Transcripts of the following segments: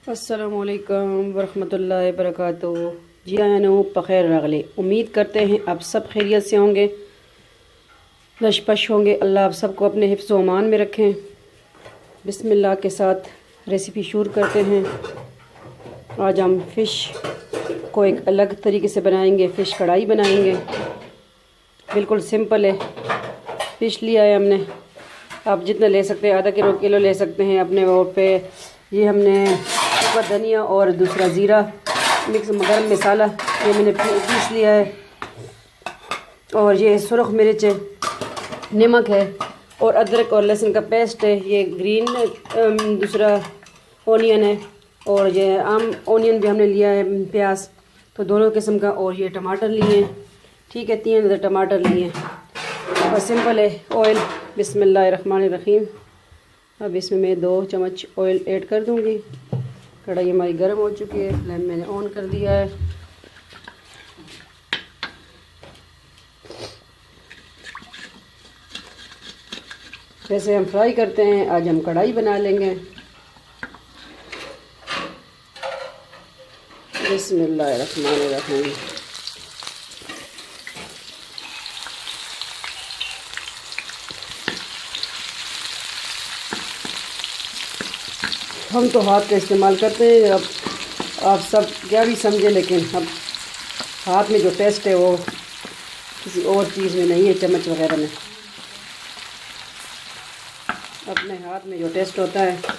अस्सलामुअलैकुम वरहमतुल्लाहि वबरकातुहू। जी आयानो बख़ैर रगले। उम्मीद करते हैं आप सब खैरियत से होंगे, लशपश होंगे। अल्लाह आप सबको अपने हिफ्ज़ व अमान में रखें। बिस्मिल्लाह के साथ रेसिपी शुरू करते हैं। आज हम फ़िश को एक अलग तरीके से बनाएंगे। फ़िश कढ़ाई बनाएंगे, बिल्कुल सिंपल है। फ़िश लिया है हमने, आप जितना ले सकते हैं, आधा किलो ले सकते हैं अपने और पे। ये हमने ऊपर धनिया और दूसरा ज़ीरा मिक्स गरम मसाला ये मैंने पीस लिया है, और ये सुरख मिर्च है, नमक है, और अदरक और लहसुन का पेस्ट है। ये ग्रीन दूसरा ओनियन है, और ये आम ओनियन भी हमने लिया है, प्याज, तो दोनों किस्म का। और ये टमाटर लिए हैं, ठीक है, 3 टमाटर लिए हैं, और सिंपल है। ऑयल, बिस्मिल्लाहिर्रहमानिर्रहीम। अब इसमें मैं 2 चम्मच ऑयल ऐड कर दूंगी। कढ़ाई हमारी गर्म हो चुकी है, फ्लेम मैंने ऑन कर दिया है। जैसे हम फ्राई करते हैं, आज हम कढ़ाई बना लेंगे। बिस्मिल्लाहिर्रहमानिर्रहीम। हम तो हाथ का इस्तेमाल करते हैं। अब आप सब क्या भी समझें, लेकिन अब हाथ में जो टेस्ट है वो किसी और चीज़ में नहीं है, चम्मच वगैरह में। अपने हाथ में जो टेस्ट होता है।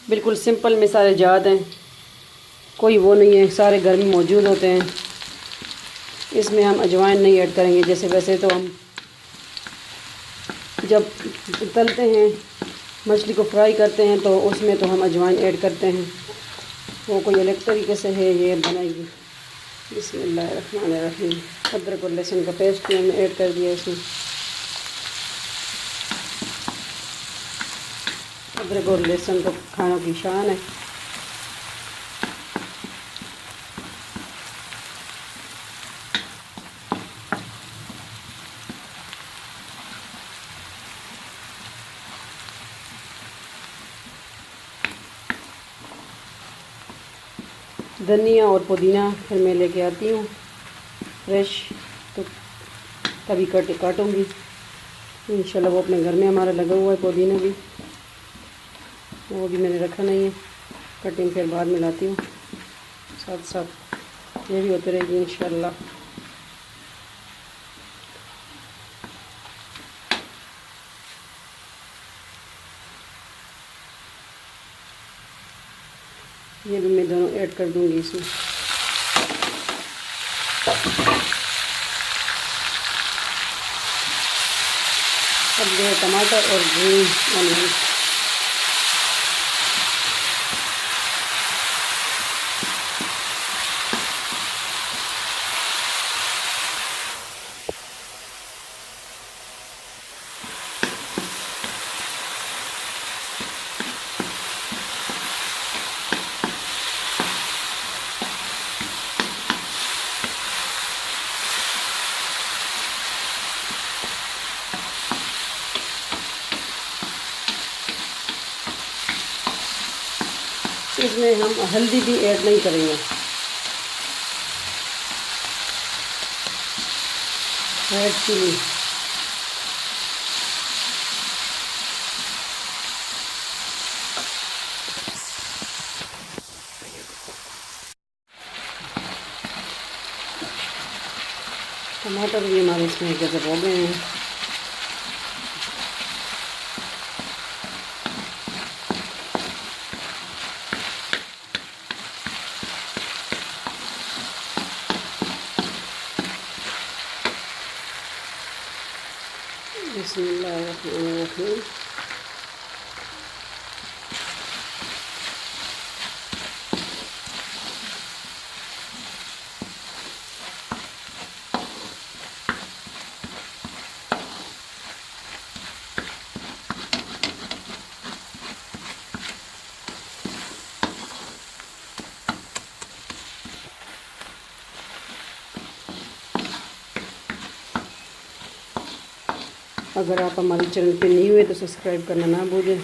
बिल्कुल सिंपल में सारे जात हैं, कोई वो नहीं है, सारे घर में मौजूद होते हैं। इसमें हम अजवाइन नहीं ऐड करेंगे। जैसे वैसे तो हम जब तलते हैं, मछली को फ्राई करते हैं, तो उसमें तो हम अजवाइन ऐड करते हैं। वो कोई अलग तरीके से है ये बनाएगी। बिस्मिल्लाहिर्रहमानिर्रहीम। अदरक और लहसुन का पेस्ट भी हमने ऐड कर दिया इसमें। अदरक और लहसुन तो खानों की शान है। धनिया और पुदीना फिर मैं लेके आती हूँ फ्रेश, तो तभी काटूँगी इंशाल्लाह। वो अपने घर में हमारा लगा हुआ है पुदीना भी, वो भी मैंने रखा नहीं है। कटिंग फिर बाद में लाती हूँ, साथ साथ ये भी होती रहेगी इंशाल्लाह। ये भी मैं दोनों ऐड कर दूँगी इसमें। अब जो है टमाटर और ग्रीन ऑनियन, इसमें हम हल्दी भी ऐड नहीं करेंगे। रेड चिली, टमाटर भी हमारे इसमें गजब हो गए हैं। बिस्मिल्लाहिर्रहमानिर्रहीम। अगर आप हमारे चैनल पे नहीं हुए तो सब्सक्राइब करना ना भूलें।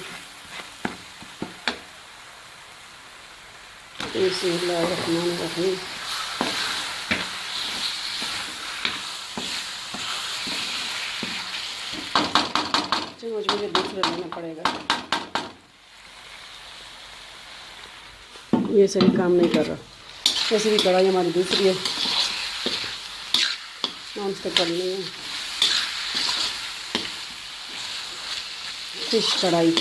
बिस्मिल्लाहिर्रहमानिर्रहीम। चम्मच मुझे दूसरा लेना पड़ेगा, ये सही काम नहीं कर रहा। वैसे भी कढ़ाई हमारी दूसरी है, नॉन स्टिक कढ़ाई नहीं है, फिश कढ़ाई।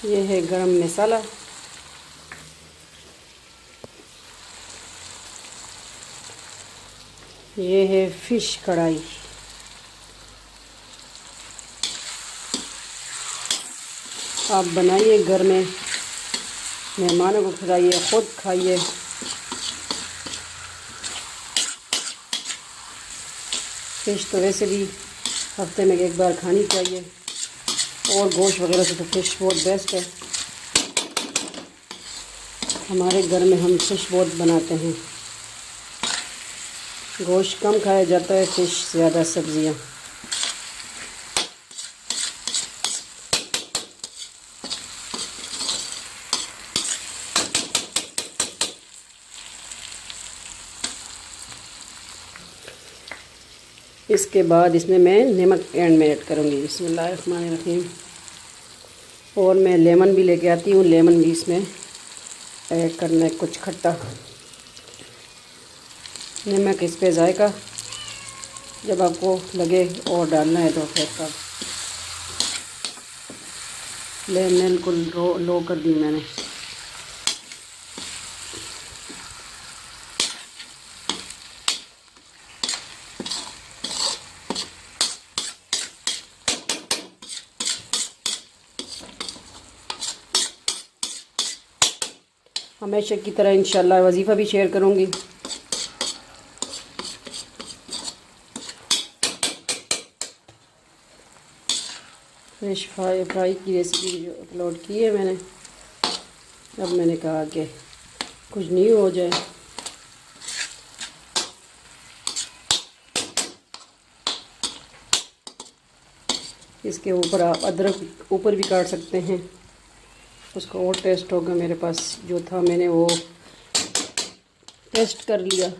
ये है गरम मसाला, ये है फिश कढ़ाई। आप बनाइए, घर में मेहमानों को खिलाइए, ख़ुद खाइए। फ़िश तो वैसे भी हफ्ते में एक बार खानी चाहिए, और गोश्त वगैरह से तो फ़िश बहुत बेस्ट है। हमारे घर में हम फ़िश बहुत बनाते हैं, गोश्त कम खाया जाता है, फ़िश ज़्यादा, सब्ज़ियाँ। इसके बाद इसमें मैं नमक एंड में ऐड करूँगी। बिस्मिल्लाहिर्रहमानिर्रहीम। और मैं लेमन भी लेके आती हूँ, लेमन भी इसमें ऐड करना है, कुछ खट्टा। नमक इस पे जायका, जब आपको लगे और डालना है तो फिर तब। फ्लेम बिल्कुल लो कर दी मैंने। हमेशा की तरह इंशाल्लाह वजीफ़ा भी शेयर करूँगी। फिश फ्राई की रेसिपी जो अपलोड की है मैंने, अब मैंने कहा कि कुछ न्यू हो जाए। इसके ऊपर आप अदरक ऊपर भी काट सकते हैं, उसका और टेस्ट होगा। मेरे पास जो था मैंने वो टेस्ट कर लिया।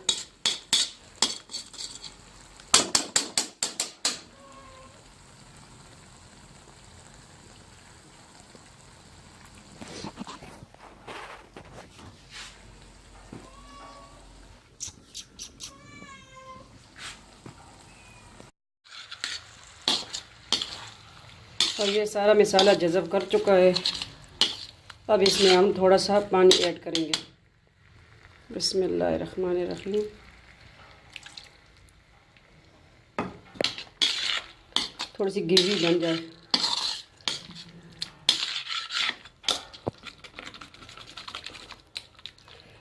और ये सारा मसाला जज़ब कर चुका है। अब इसमें हम थोड़ा सा पानी ऐड करेंगे। बिस्मिल्लाहिर्रहमानिर्रहीम। थोड़ी सी ग्रेवी बन जाए।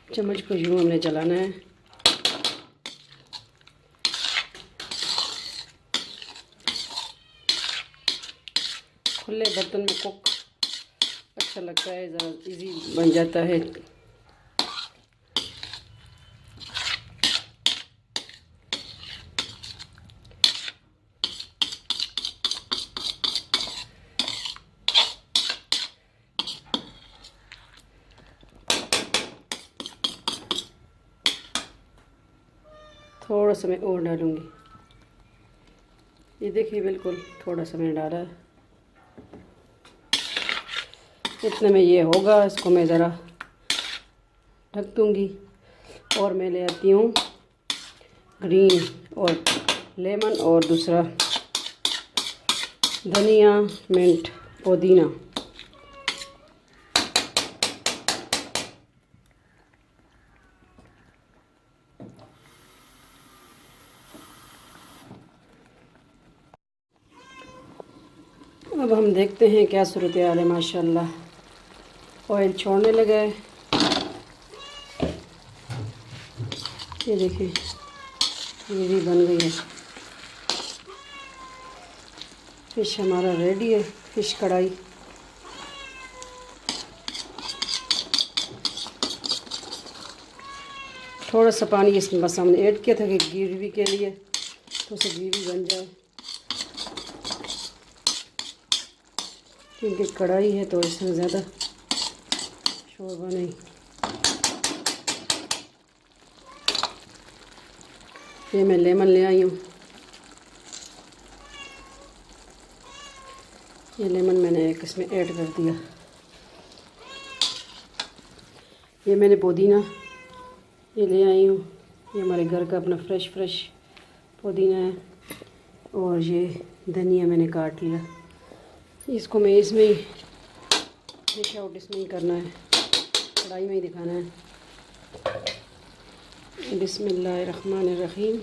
चम्मच को यूँ हमने चलाना है। खुले बर्तन में कुक अच्छा लगता है, ज़रा इजी बन जाता है। थोड़ा सा मैं और डालूँगी। ये देखिए, बिल्कुल थोड़ा सा मैंने डाला है। इतने में ये होगा। इसको मैं ज़रा ढक दूँगी और मैं ले आती हूँ ग्रीन और लेमन और दूसरा धनिया, मिंट, पुदीना। अब हम देखते हैं क्या सूरत हाल है। माशाल्लाह ऑयल छोड़ने लगा है। ये देखें ग्रेवी बन गई है। फिश हमारा रेडी है, फिश कढ़ाई। थोड़ा सा पानी इसमें बस हमने ऐड किया था कि ग्रेवी के लिए, तो उसे ग्रेवी बन जाए, क्योंकि कढ़ाई है तो इसमें ज़्यादा शोरबा नहीं। ये मैं लेमन ले आई हूँ। ये लेमन मैंने एक इसमें ऐड कर दिया। ये मैंने पुदीना ये ले आई हूँ। ये हमारे घर का अपना फ्रेश पुदीना है। और ये धनिया मैंने काट लिया। इसको मैं इसमें ही डिश आउट इसमें ही करना है, कढ़ाई में ही दिखाना है। बिस्मिल्लाहिर्रहमानिर्रहीम।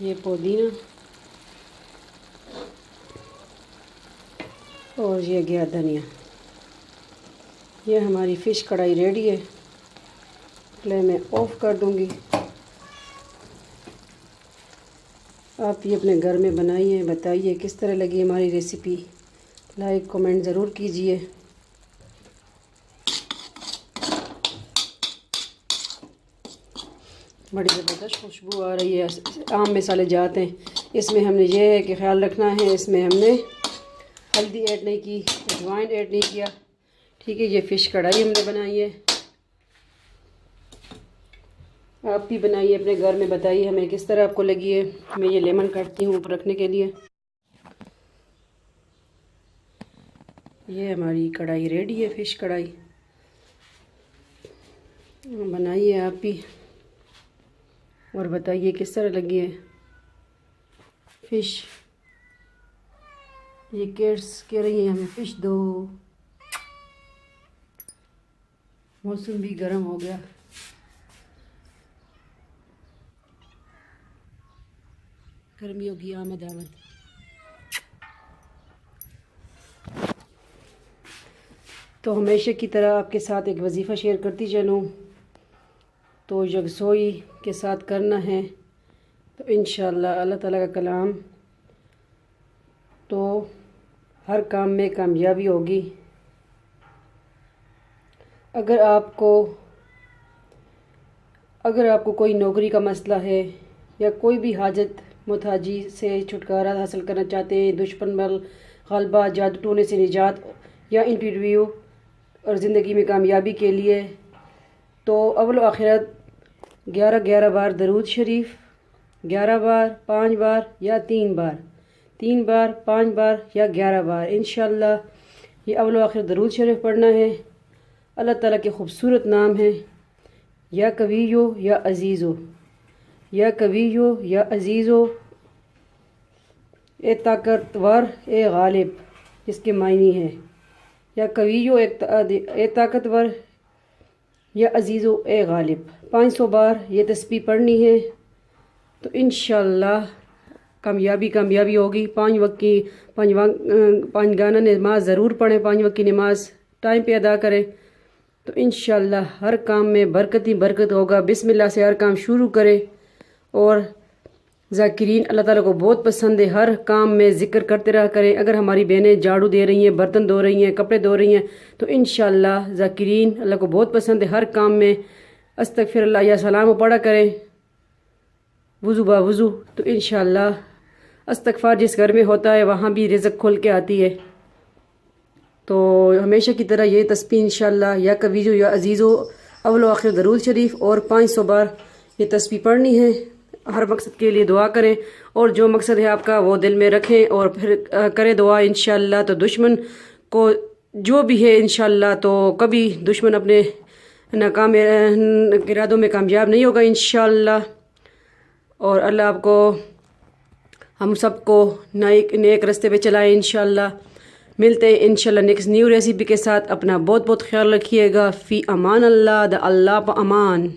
ये पुदीना और ये गया धनिया। ये हमारी फ़िश कढ़ाई रेडी है। फ्लेम में ऑफ़ कर दूँगी। आप ये अपने घर में बनाइए, बताइए किस तरह लगी हमारी रेसिपी। लाइक कमेंट ज़रूर कीजिए। बड़ी ज़बरदस्त खुशबू आ रही है। आम मसाले जाते हैं इसमें। हमने ये है कि ख्याल रखना है, इसमें हमने हल्दी ऐड नहीं की, अजवाइन ऐड नहीं किया। ठीक है, ये फ़िश कढ़ाई हमने बनाई है। आप भी बनाइए अपने घर में, बताइए हमें किस तरह आपको लगी है। मैं ये लेमन काटती हूँ ऊपर रखने के लिए। ये हमारी कढ़ाई रेडी है, फ़िश कढ़ाई। बनाइए आप भी और बताइए किस तरह लगी है फ़िश। ये किड्स कह रही है हमें फ़िश दो। मौसम भी गर्म हो गया। गर्मियों की आमद। तो हमेशा की तरह आपके साथ एक वजीफ़ा शेयर करती चलूँ। तो यकसोई के साथ करना है तो इंशाअल्लाह अल्लाह ताला का कलाम तो हर काम में कामयाबी होगी। अगर आपको कोई नौकरी का मसला है या कोई भी हाजत मुताजी से छुटकारा हासिल करना चाहते हैं, दुश्मन बल गलबा, जादू टोने से निजात या इंटरव्यू और ज़िंदगी में कामयाबी के लिए, तो अव्वल आखिरत 11 बार दरूद शरीफ, 11 बार, 5 बार या 3 बार, 3 बार, 5 बार या 11 बार इंशाअल्लाह ये अव्वल आखिर दरूद शरीफ पढ़ना है। अल्लाह ताला के खूबसूरत नाम है, या कवियो या अज़ीज़ो, या कवियो या अज़ीज़ो, ए ताकतवर ए गालिब, इसके मायने हैं या कवियो ए ताकतवर या अज़ीज़ो ए गालिब। 500 बार ये तस्बीह पढ़नी है तो इंशाअल्लाह कामयाबी होगी। 5 वक्त की 5 गाना नमाज ज़रूर पढ़ें, 5 वक्त की नमाज टाइम पे अदा करें तो इंशाअल्लाह हर काम में बरकत ही बरकत होगा। बिस्मिल्लाह से हर काम शुरू करें। और ज़ाकिरीन अल्लाह ताला को बहुत पसंद है, हर काम में ज़िक्र करते रहा करें। अगर हमारी बहनें झाड़ू दे रही हैं, बर्तन धो रही हैं, कपड़े धो रही हैं तो इंशाअल्लाह ज़ाकिरीन अल्लाह को बहुत पसंद है, हर काम में अस्तगफिरुल्लाह या सलाम पढ़ा करें वुज़ू बा वुज़ू। तो इंशाअल्लाह अस्तगफार जिस घर में होता है वहाँ भी रिज़्क़ खुल के आती है। तो हमेशा की तरह ये तस्बीह इंशाअल्लाह या कवीजो या अज़ीज़ो अव्वल व आखिर दरूद शरीफ और 500 बार ये तस्बीह पढ़नी है। हर मकसद के लिए दुआ करें और जो मकसद है आपका वो दिल में रखें और फिर करें दुआ इंशाअल्लाह। तो दुश्मन को जो भी है इंशाअल्लाह तो कभी दुश्मन अपने नाकाम इरादों में कामयाब नहीं होगा इंशाअल्लाह। और अल्लाह आपको हम सबको नेक रास्ते पे चलाएं इंशाअल्लाह। मिलते हैं इंशाअल्लाह नेक्स्ट न्यू रेसिपी के साथ। अपना बहुत बहुत ख्याल रखिएगा। फ़ी अमान अल्लाह, द अल्लाह प अमान।